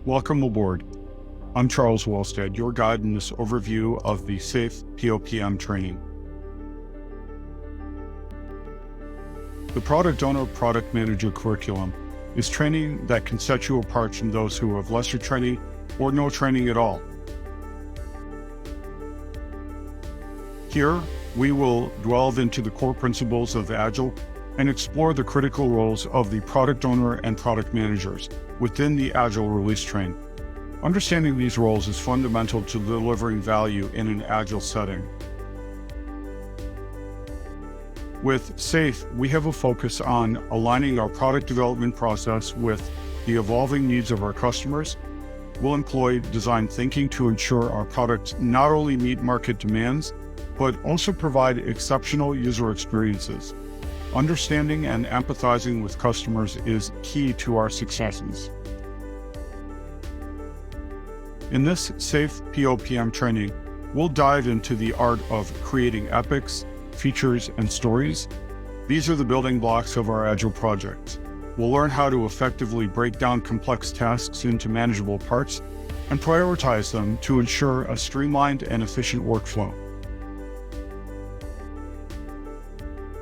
Welcome aboard. I'm Charles Wallstead, your guide in this overview of the SAFe POPM training. The Product Owner Product Manager curriculum is training that can set you apart from those who have lesser training or no training at all. Here, we will delve into the core principles of Agile and explore the critical roles of the product owner and product managers within the Agile release train. Understanding these roles is fundamental to delivering value in an Agile setting. With SAFe, we have a focus on aligning our product development process with the evolving needs of our customers. We'll employ design thinking to ensure our products not only meet market demands, but also provide exceptional user experiences. Understanding and empathizing with customers is key to our successes. In this SAFe POPM training, we'll dive into the art of creating epics, features, and stories. These are the building blocks of our Agile project. We'll learn how to effectively break down complex tasks into manageable parts and prioritize them to ensure a streamlined and efficient workflow.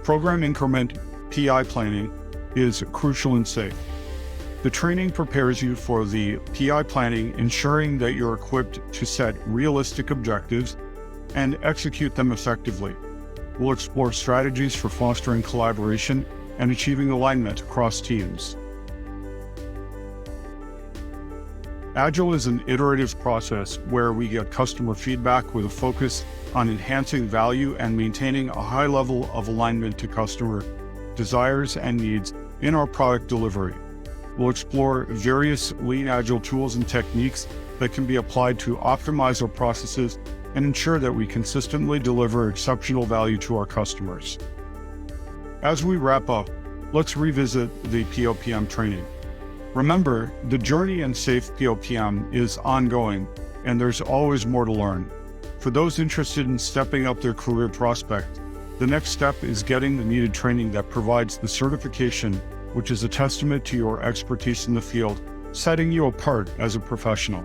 Program increment PI planning is crucial in SAFe. The training prepares you for the PI planning, ensuring that you're equipped to set realistic objectives and execute them effectively. We'll explore strategies for fostering collaboration and achieving alignment across teams. Agile is an iterative process where we get customer feedback with a focus on enhancing value and maintaining a high level of alignment to customer desires and needs in our product delivery. We'll explore various lean Agile tools and techniques that can be applied to optimize our processes and ensure that we consistently deliver exceptional value to our customers. As we wrap up, let's revisit the POPM training. Remember, the journey in SAFe POPM is ongoing, and there's always more to learn. For those interested in stepping up their career prospect, the next step is getting the needed training that provides the certification, which is a testament to your expertise in the field, setting you apart as a professional.